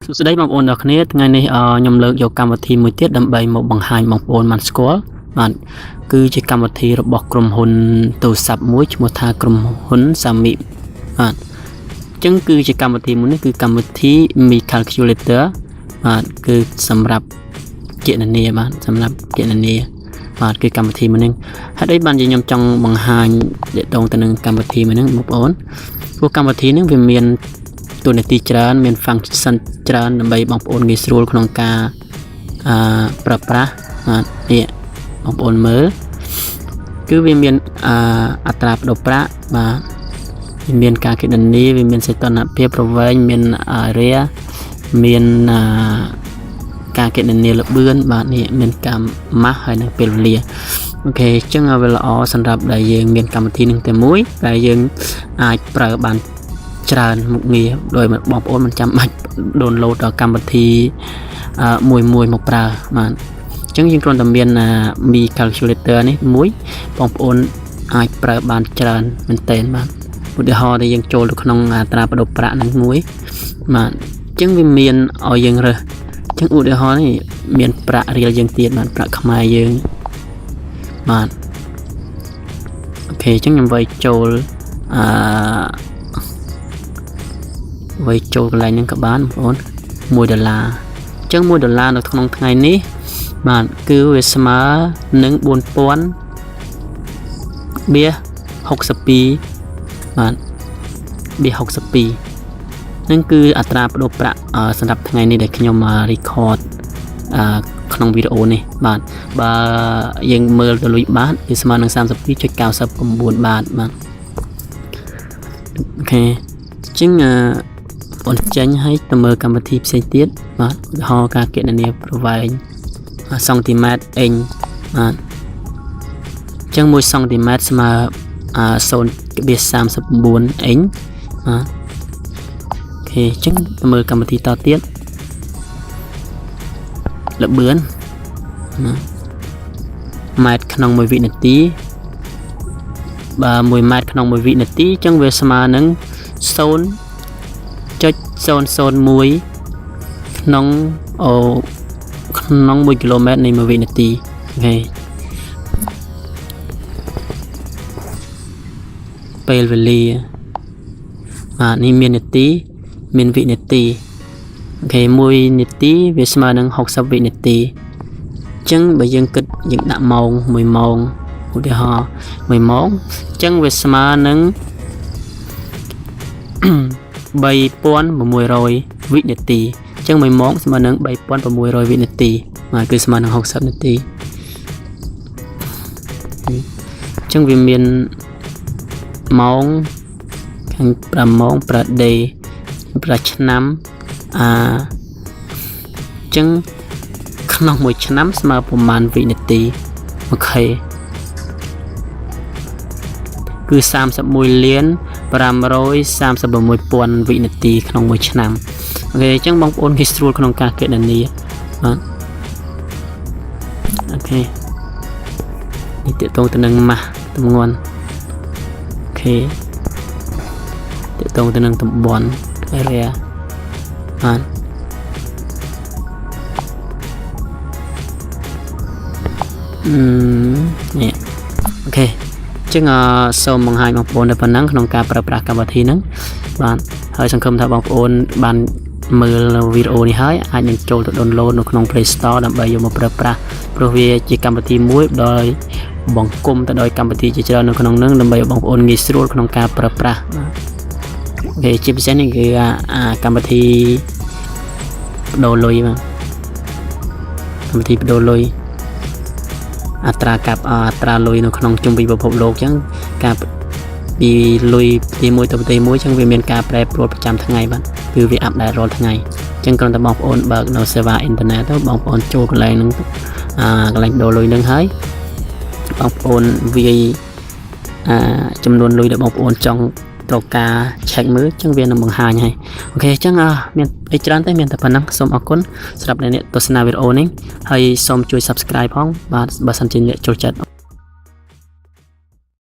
ស្ដីបងប្អូនទាំងគ្នាថ្ងៃនេះខ្ញុំលើកយកកម្មវិធីមួយទៀតដើម្បីមកបង្ហាញបងប្អូនបានស្គាល់បាទគឺជាកម្មវិធីរបស់ក្រុមហ៊ុនទូរស័ព្ទមួយឈ្មោះថាក្រុមហ៊ុន Xiaomi បាទអញ្ចឹងគឺជាកម្មវិធីមួយនេះគឺកម្មវិធី Mi Calculator បាទគឺសម្រាប់គណនាបាទសម្រាប់គណនាបាទគឺកម្មវិធីមួយនេះហេតុអីបានខ្ញុំចង់បង្ហាញទាក់ទងទៅនឹងកម្មវិធីមួយនេះបងប្អូនព្រោះកម្មវិធីនេះវាមានតួនាទីច្រើនមាន function ច្រើនដើម្បីបងប្អូនងាយស្រួលក្នុងការប្រើប្រាស់បាទនេះបងប្អូនមើលគឺវាមានអត្រាប្តូរប្រាក់បាទវាមានការគណនាវាមានសីតុណ្ហភាពប្រវែងមាន area មានការគណនាល្បឿនបាទនេះមានការម៉ាស់ហើយនឹងពេលវេលាអូខេអញ្ចឹងវាល្អសម្រាប់ដែលយើងមានកម្មវិធីនឹងតែមួយដែលយើងអាចប្រើបានច្រើនមុខងារដោយបងប្អូនមិនចាំបាច់ដូនឡូតដល់កម្មវិធីមួយមកប្រើបាទអញ្ចឹងយើងគ្រាន់តែមានMi Calculator នេះមួយបងប្អូនអាចប្រើបានច្រើនមែនទែនបាទឧទាហរណ៍ដែលយើងចូលទៅក្នុងអត្រាប្តូរប្រាក់នឹងមួយបាទអញ្ចឹងវាមានឲ្យយើងរើសអញ្ចឹងឧទាហរណ៍នេះមានប្រាក់រៀលយើងទៀតបាទប្រាក់ខ្មែរយើងបាទអូខេអញ្ចឹងខ្ញុំវាយចូលវាយចូលកន្លែងហ្នឹងក៏បានបងប្អូន$1អញ្ចឹង$1នៅក្នុងថ្ងៃនេះបាទគឺវាស្មើនឹង4000បៀ62បាទបៀ62នឹងគឺអត្រាប្តូរប្រាក់សម្រាប់ថ្ងៃនេះដែលខ្ញុំ record ក្នុងវីដេអូនេះបាទបើយើងមើលទៅលុយបាតគឺស្មើនឹង 32.99 បាតបាទអូខេអញ្ចឹងបងចេញឲ្យទៅមើលកម្មវិធីផ្សេងទៀតបាទឧទាហរណ៍ការគណនាប្រវែងសង់ទីម៉ែត្រអេងបាទអញ្ចឹង1សង់ទីម៉ែត្រស្មើ0.39អេងបាទអូខេអញ្ចឹងទៅមើលកម្មវិធីតទៀតល្បឿនម៉ែត្រក្នុង1វិនាទីបើ1ម៉ែត្រក្នុង1វិនាទីអញ្ចឹងវាស្មើនឹង0.001ក្នុង1គីឡូម៉ែត្រនៃ1វិនាទីអូខេពេលវេលាបាទនេះមាននាទីមានវិនាទីអូខេ1នាទីវាស្មើនឹង60វិនាទីអញ្ចឹងបើយើងគិតយើងដាក់ម៉ោង1ម៉ោងឧទាហរណ៍1ម៉ោងអញ្ចឹងវាស្មើនឹង3600វិនាទីអញ្ចឹង1ម៉ោងស្មើនឹង3600វិនាទីបាទគឺស្មើនឹង60នាទីអញ្ចឹងវាមានម៉ោងខាង5ម៉ោងប្រដេប្រឆ្នាំអញ្ចឹងក្នុងមួយឆ្នាំស្មើប្រមាណវិនាទីអូខេគឺ31,536,000វិនាទីក្នុងមួយឆ្នាំអូខេអញ្ចឹងបងប្អូនគេស្រួលក្នុងការគណនាបាទអូខេនេះទាក់ទងទៅនឹងម៉ាស់ទម្ងន់អូខេទាក់ទងទៅនឹងតំបន់ area បាទនេះអូខេចឹងសូមបង្ហាញបងប្អូនតែប៉ុណ្ណឹងក្នុងការប្រើប្រាស់កម្មវិធីហ្នឹងបាទហើយសង្ឃឹមថាបងប្អូនបានមើលវីដេអូនេះហើយអាចនឹងចូលទៅ download នៅក្នុង Play Store ដើម្បីយកមកប្រើប្រាស់ព្រោះវាជាកម្មវិធីមួយដោយបង្គុំទៅដោយកម្មវិធីជាច្រើននៅក្នុងហ្នឹងដើម្បីឲ្យបងប្អូនងាយស្រួលក្នុងការប្រើប្រាស់បាទជាពិសេសនេះគឺកម្មវិធីបដូរលុយបាទកម្មវិធីបដូរលុយអត្រាកាប់អត្រាលុយនៅក្នុងជុំវិញពិភពលោកអញ្ចឹងការពីលុយទី1ទៅទី1អញ្ចឹងវាមានការប្រែប្រួលប្រចាំថ្ងៃបាទគឺវាអាប់ដេតរាល់ថ្ងៃអញ្ចឹងគ្រាន់តែបងប្អូនបើកនៅ server internet ទៅបងប្អូនចូលកន្លែងហ្នឹងកន្លែងដូរលុយហ្នឹងហើយបងប្អូនវាយចំនួនលុយដែលបងប្អូនចង់ត្រូវការ check មើលអញ្ចឹងវានឹងបង្ហាញហើយអូខេអញ្ចឹងមានអីច្រើនតែមានតែប៉ុណ្ណឹងសូមអរគុណសម្រាប់អ្នកទស្សនាវីដេអូនេះហើយសូមជួយ subscribe ផងបាទបើសិនជាអ្នកចូលចិត្ត